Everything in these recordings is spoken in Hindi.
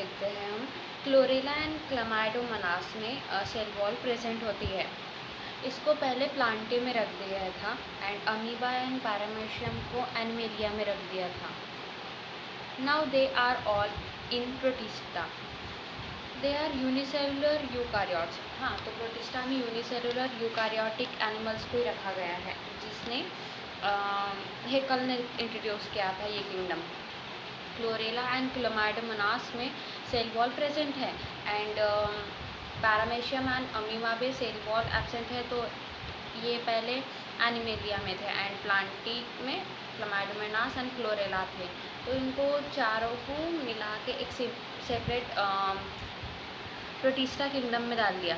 देखते हैं हम। क्लोरेला एंड क्लामाइडोमोनास में सेल वॉल प्रेजेंट होती है। इसको पहले प्लांटे में रख दिया था एंड अमीबा एंड पैरामीशियम को एनिमेलिया में रख दिया था। Now they are all in Protista. They are unicellular eukaryotes. हाँ, तो प्रोटिस्टा में यूनिसेलुलर यूकारियोटिक एनिमल्स को ही रखा गया है, जिसने हेकल ने इंट्रोड्यूस किया था ये किंगडम। क्लोरेला एंड क्लामाइडोमोनास में सेल वॉल प्रेजेंट है एंड पैरामीशियम एंड अमीबा में सेल वॉल एब्सेंट है, तो ये पहले एनिमेलिया में थे एंड प्लांटी में क्लामाइडोमोनास एंड क्लोरेला थे। तो इनको चारों को मिला के एक सेपरेट प्रोटिस्टा किंगडम में डाल दिया।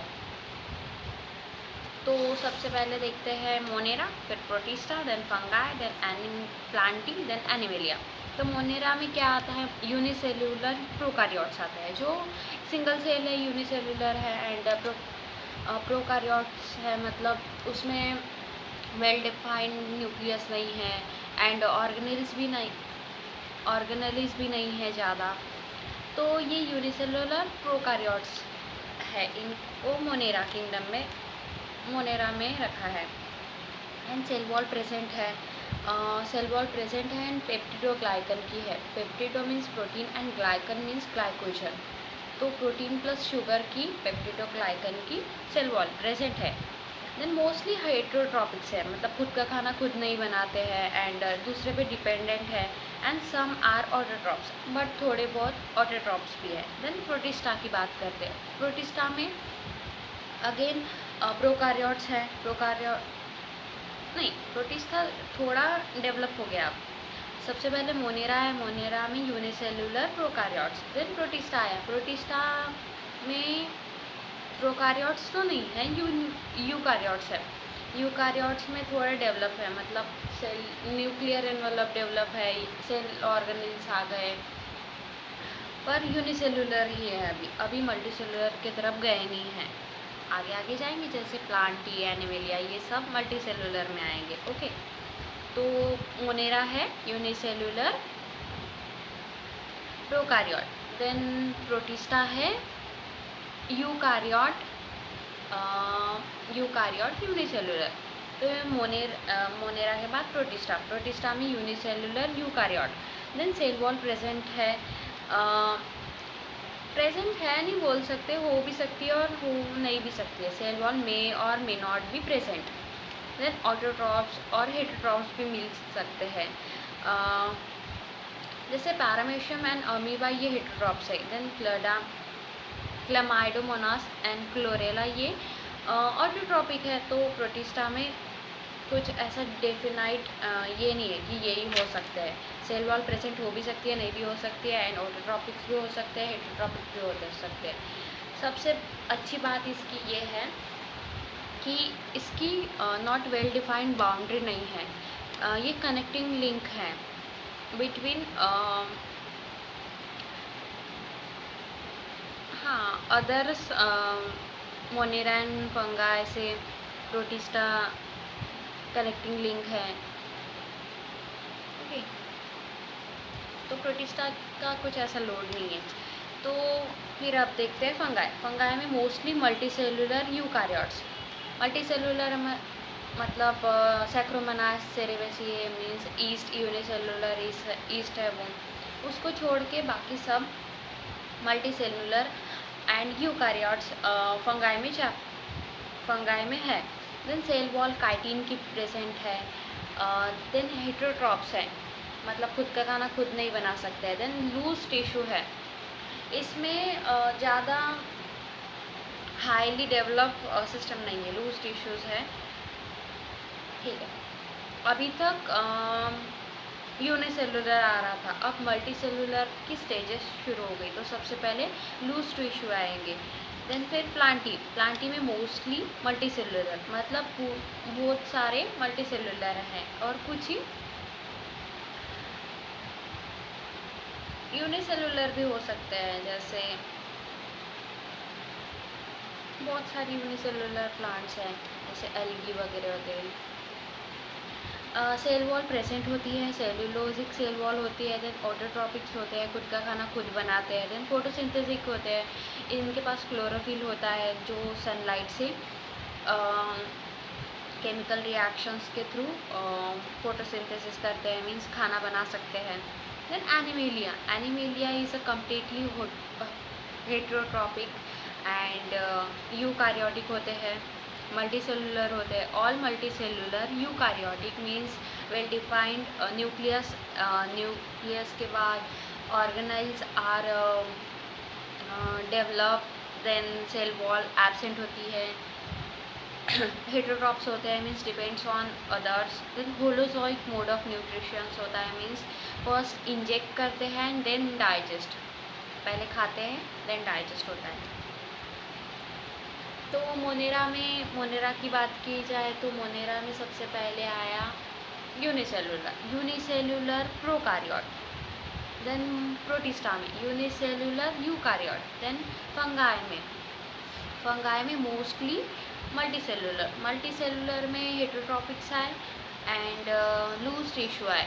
तो सबसे पहले देखते हैं मोनेरा, फिर protista, then fungi, then plantae, then animalia. तो मोनेरा में क्या आता है? यूनिसेल्युलर प्रोकारियोट्स आता है, जो सिंगल सेल है, यूनिसेल्युलर है एंड प्रोकारियोट्स है, मतलब उसमें वेल डिफाइंड न्यूक्लियस नहीं है एंड ऑर्गेनेल्स भी नहीं है ज़्यादा। तो ये यूनिसेल्युलर प्रोकारियोट्स है, इनको मोनेरा में रखा है एंड सेल वॉल प्रेजेंट है। एंड पेप्टिडोग्लाइकन की है। Peptido means protein and glycan means glycogen. तो प्रोटीन प्लस शुगर की, पेप्टिडोग्लाइकन की सेल वॉल प्रेजेंट है। देन मोस्टली हेट्रोट्रॉपिक्स है, मतलब खुद का खाना खुद नहीं बनाते हैं एंड दूसरे पे डिपेंडेंट है and some are autotrophs, but थोड़े बहुत ऑटोट्रॉप्स भी है। देन प्रोटिस्टा की बात करते हैं। प्रोटिस्टा में अगेन प्रोकारियोट्स है। प्रोटिस्टा थोड़ा डेवलप हो गया अब। सबसे पहले मोनेरा है, मोनेरा में यूनिसेल्युलर प्रोकारियोट्स। देन प्रोटिस्टा आया, प्रोटिस्टा में प्रोकारियोट्स तो नहीं है, यूकारियोट्स है। यूकारियोट्स में थोड़ा डेवलप है, मतलब सेल न्यूक्लियर एनवेलप डेवलप है, सेल ऑर्गेनेल्स आ गए, पर यूनिसेल्युलर ही है अभी मल्टीसेल्युलर की तरफ गए नहीं हैं। आगे जाएंगे, जैसे प्लांटी, एनिमेलिया, ये सब मल्टीसेल्युलर में आएंगे। ओके, तो मोनेरा है यूनिसेल्युलर प्रोकारियोट। देन प्रोटिस्टा है यूकारियोट यूनिसेल्युलर। तो मोनेरा के बाद प्रोटिस्टा में unicellular eukaryote. Then cell wall present है। प्रेजेंट है नहीं बोल सकते, हो भी सकती है और हो नहीं भी सकती है। सेल वॉल में और मे नॉट भी प्रेजेंट। देन ऑटोट्रॉप्स और हेटरोट्रॉप्स भी मिल सकते हैं, जैसे पैरामीशियम एंड अमीबा, ये हेटरोट्रॉप्स है। देन क्लामाइडोमोनास एंड क्लोरेला ये ऑटोट्रॉपिक है। तो प्रोटिस्टा में कुछ ऐसा डेफिनाइट ये नहीं है कि यही हो सकता है। सेल वॉल प्रेजेंट हो भी सकती है, नहीं भी हो सकती है एंड ऑटोट्रॉपिक्स भी हो सकते हैं, हेटरोट्रॉपिक्स भी हो सकते हैं। सबसे अच्छी बात इसकी ये है कि इसकी नॉट वेल डिफाइंड बाउंड्री नहीं है। ये कनेक्टिंग लिंक है between others Monera and fungi से प्रोटिस्टा कनेक्टिंग लिंक है। ओके, तो प्रोटिस्टा का कुछ ऐसा लोड नहीं है। तो फिर अब देखते हैं फंगाई में मोस्टली मल्टीसेल्युलर यूकारियोट्स। मल्टीसेल्युलर मतलब सैक्रोमोनास सेरेवेसिए मीन्स ईस्ट यूनिसेल्युलर ईस्ट है वो, उसको छोड़ के बाकी सब मल्टीसेल्युलर एंड यूकारियोट्स फंगाई में है। देन सेल वॉल काइटिन की प्रेजेंट है। देन हेटरोट्रॉप्स है, मतलब खुद का खाना खुद नहीं बना सकते हैं। देन लूज टिश्यू है, इसमें ज़्यादा हाईली डेवलप सिस्टम नहीं है, लूज टिश्यूज़ है। ठीक है, अभी तक यूनिसेल्युलर आ रहा था, अब मल्टीसेल्युलर की स्टेजेस शुरू हो गई। तो सबसे पहले लूज टिश्यू आएंगे। देन फिर प्लांटी में मोस्टली मल्टीसेल्युलर, मतलब बहुत सारे मल्टीसेल्युलर हैं और कुछ ही यूनिसेल्युलर भी हो सकते हैं, जैसे बहुत सारी यूनिसेल्युलर प्लांट्स हैं, जैसे एल्गी वगैरह। सेल वॉल प्रेजेंट होती है, सेलुलोजिक सेल वॉल होती है, देन ऑटोट्रॉपिक्स होते हैं, खुद का खाना खुद बनाते हैं, देन फोटोसिंथेसिस होते हैं, इनके पास क्लोरोफिल होता है जो सनलाइट से केमिकल रिएक्शंस के थ्रू फोटोसिंथेसिस करते हैं, मीन्स खाना बना सकते हैं। Then Animalia, Animalia is a completely heterotrophic and eukaryotic होते हैं, मल्टीसेलुलर होते हैं। All multicellular eukaryotic means well defined nucleus, nucleus के बाद organise or develop, then cell wall absent होती है। हेट्रोट्रॉप्स होते हैं means depends on others. Then holozoic mode of nutritions होता है, मीन्स फर्स्ट इंजेक्ट करते हैं देन डाइजेस्ट, पहले खाते हैं देन डाइजेस्ट होता है। तो मोनेरा की बात की जाए तो मोनेरा में सबसे पहले आया यूनिसेलुलर प्रोकारियोट, देन प्रोटिस्टा में यूनिसेलुलर यूकारियोट, देन फंगाई में मोस्टली मल्टीसेलुलर में हेट्रोट्रॉपिक्स आए एंड लूज टिश्यू आए।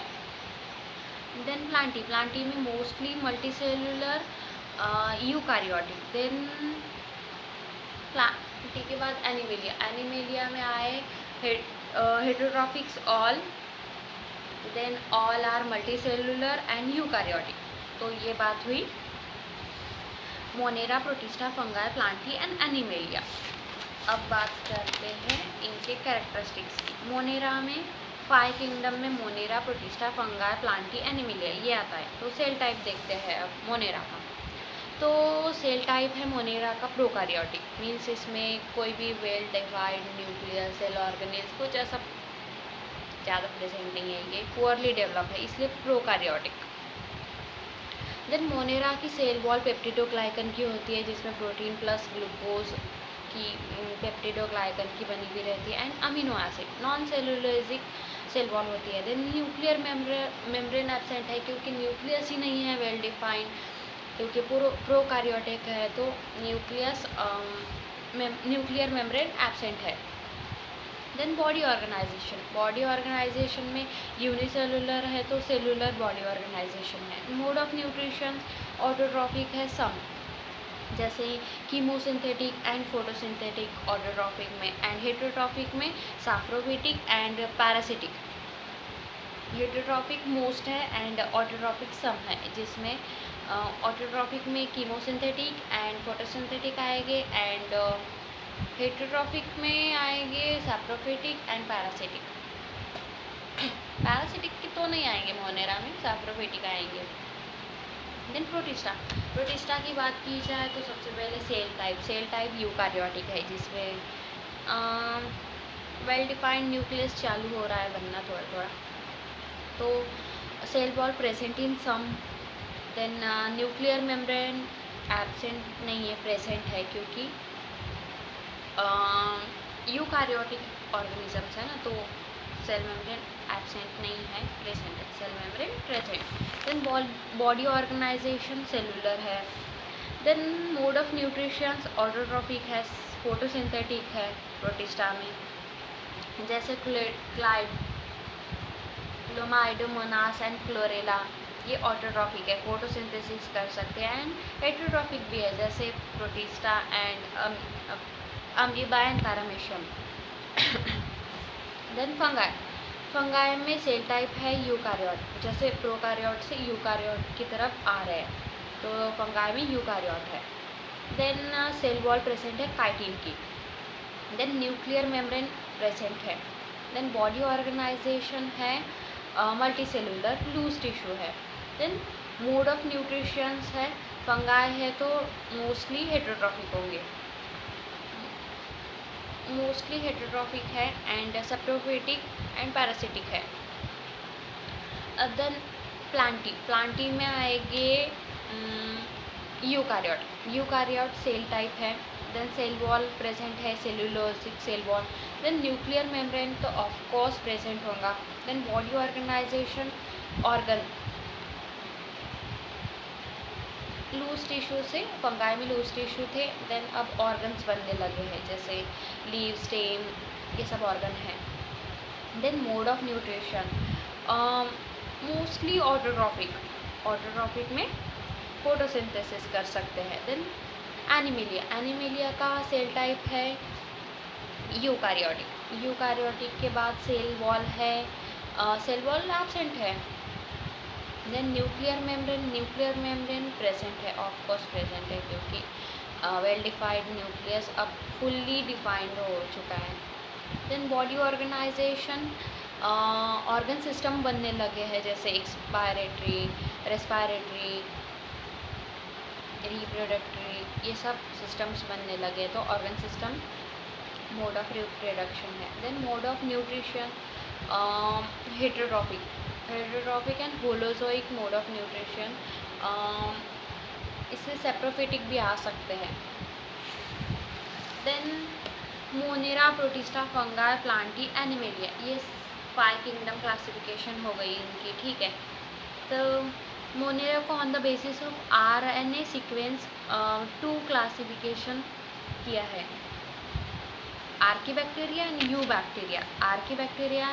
देन प्लांटी में mostly multicellular eukaryotic. Then Plantae के बाद एनिमेलिया में आए heterotrophics all, then all are multicellular and eukaryotic. तो ये बात हुई Monera, protista, fungi, Plantae and Animalia. अब बात करते हैं इनके कैरेक्टरिस्टिक्स की। मोनेरा में 5 किंगडम में Monera, protista, fungi, Plantae, Animalia ये आता है। तो सेल टाइप देखते हैं अब मोनेरा का। तो सेल टाइप है मोनेरा का प्रोकारियोटिक, मीन्स इसमें कोई भी well divide nucleus cell organelles कुछ ऐसा ज़्यादा प्रेजेंट नहीं है, ये पुअरली डेवलप है इसलिए प्रोकारियोटिक। देन मोनेरा की सेल वॉल पेप्टिडोग्लाइकन की होती है, जिसमें प्रोटीन प्लस ग्लूकोज की पेप्टिडोग्लाइकन की बनी हुई रहती है and amino acid. Non cellulosic cell wall होती है। देन न्यूक्लियर मेम्ब्रेन एब्सेंट है क्योंकि न्यूक्लियस ही नहीं है वेल डिफाइंड, क्योंकि प्रोकारियोटिक है तो न्यूक्लियर मेम्ब्रेन एब्सेंट है। देन बॉडी ऑर्गेनाइजेशन में यूनिसेलुलर है तो सेलुलर बॉडी ऑर्गेनाइजेशन है। मोड ऑफ न्यूट्रिशन ऑटोट्रॉफिक है सम, जैसे कीमोसिंथेटिक एंड फोटोसिंथेटिक ऑटोट्रॉफिक में, एंड हेट्रोट्रॉफिक में साफ्रोफिटिक एंड पैरासिटिक। हेट्रोट्रॉफिक मोस्ट है एंड ऑटोट्रॉफिक सम है, जिसमें ऑटोट्रॉफिक में कीमोसिंथेटिक एंड फोटोसिंथेटिक आएंगे एंड हेट्रोट्रॉफिक में आएंगे साफ्रोफिटिक एंड पैरासिटिक। पैरासिटिक की तो नहीं आएंगे मोनेरा में, साफ्रोफिटिक आएंगे। देन प्रोटिस्टा की बात की जाए तो सबसे पहले सेल टाइप यूकारियोटिक है, जिसमें वेल डिफाइंड न्यूक्लियस चालू हो रहा है बनना थोड़ा थोड़ा। तो cell wall present in some, then nuclear membrane absent नहीं है, प्रेजेंट है क्योंकि यूकारियोटिक ऑर्गेनिजम्स है ना, तो सेल मेम्ब्रेन एब्सेंट नहीं है, प्रेजेंट है, cell membrane present. Then body organisation cellular है। Then mode of nutrition autotrophic है, फोटोसिंथेटिक है प्रोटिस्टा में, जैसे क्लोमाइडोमोनास एंड क्लोरेला ये ऑटोट्रॉफिक है, फोटोसिंथेसिस कर सकते हैं। एंड हेट्रोट्रॉफिक भी है, जैसे Protista and amoeba and paramecium. Then Fungi में सेल टाइप है यूकारियोट, जैसे प्रोकारियोट से यूकारियोट की तरफ आ रहे हैं, तो फंगाई में यूकारियोट है। देन सेल वॉल प्रेजेंट है काइटिन की। देन न्यूक्लियर मेम्ब्रेन प्रेजेंट है। देन बॉडी ऑर्गेनाइजेशन है मल्टीसेलुलर, लूज टिश्यू है। देन मोड ऑफ न्यूट्रिशंस है, फंगाई है तो मोस्टली हेट्रोट्रॉफिक होंगे, मोस्टली हेट्रोट्रॉफिक है एंड सैप्रोफिटिक एंड पैरासिटिक है। देन प्लांटी में आएंगे यूकारियोट सेल टाइप है। देन सेल वॉल प्रेजेंट है, cellulosic cell wall. Then nuclear membrane तो ऑफ कोर्स प्रेजेंट होगा। Then body organisation organ loose tissue से, फंगाई में लूज टिश्यू थे, देन अब ऑर्गन्स बनने लगे हैं, जैसे लीव, स्टेम, ये सब ऑर्गन हैं। Then mode of nutrition, mostly autotrophic में फोटोसिंथेसिस कर सकते हैं। देन एनिमिलिया का सेल टाइप है यूकारियोटिक के बाद सेल वॉल है, सेल वॉल एब्सेंट है। देन न्यूक्लियर मेम्ब्रेन प्रेजेंट है, ऑफ कोर्स प्रेजेंट है, क्योंकि वेल डिफाइंड न्यूक्लियस अब फुल्ली डिफाइंड हो चुका है। Then body organisation, organ system बनने लगे हैं, जैसे एक्सपायरेटरी, रेस्पायरेटरी, रिप्रोडक्टरी, ये सब सिस्टम्स बनने लगे, तो organ system mode of reproduction है। Then mode of nutrition, heterotrophic and holozoic mode of nutrition, इसमें सेप्रोफिटिक भी आ सकते हैं। Then Monera, Protista, fungi, Plantae, Animalia, ये 5 किंगडम क्लासिफिकेशन हो गई इनकी, ठीक है। तो मोनेरा को on the basis of RNA sequence 2 classification किया है, archaebacteria and eubacteria. Archaebacteria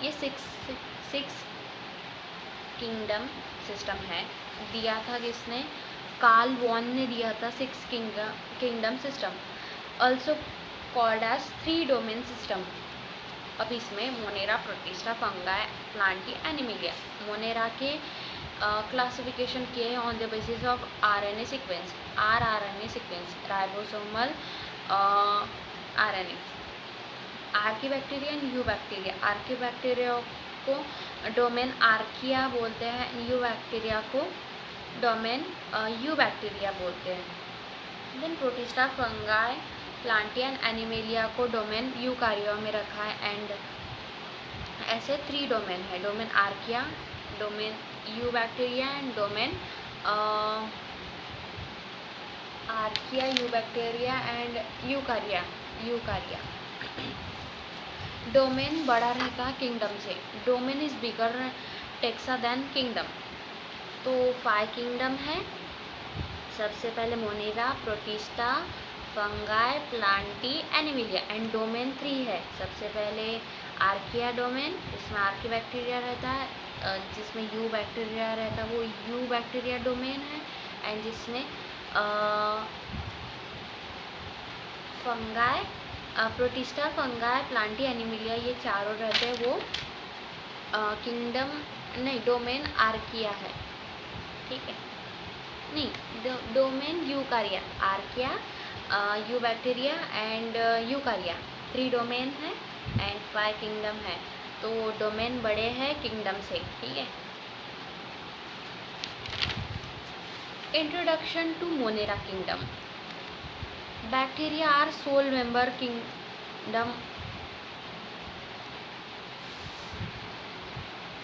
ये 6 किंगडम सिस्टम है, दिया था किसने, कार्ल वॉन ने दिया था 6 kingdom system, also called as 3 domain system. अब इसमें monera, protista, fungi, Plantae, animalia, monera के क्लासिफिकेशन किए हैं on the basis of RNA sequence, rRNA sequence, ribosomal RNA। Archaebacteria and eubacteria, archaebacteria को डोमेन आर्किया बोलते हैं, यू बैक्टीरिया को डोमेन यू बैक्टीरिया बोलते हैं। Then protista, fungi, Plantae and animalia को डोमेन यूकारिया में रखा है, एंड ऐसे 3 डोमेन है, domain archaea, domain Eubacteria and domain Archaea, Eubacteria and Eukarya. Domain बड़ा रहता है किंगडम से, domain is bigger taxa than kingdom. तो 5 किंगडम है, सबसे पहले Monera, protista, fungi, Plantae, Animalia, and domain 3 है। सबसे पहले आर्किया डोमेन, जिसमें आर्की बैक्टीरिया रहता है, जिसमें यू बैक्टीरिया रहता है वो यू बैक्टीरिया डोमेन है, एंड जिसमें Fungi, Protista, fungi, Plantae, Animalia, ये चारों रहते हैं, वो किंगडम नहीं, डोमेन आर्किया है, ठीक है, नहीं, domain Eukarya, Archaea, Eubacteria and Eukarya, 3 domain है एंड 5 किंगडम है, तो डोमेन बड़े हैं किंगडम से, ठीक है। Introduction to Monera kingdom. Bacteria are sole member kingdom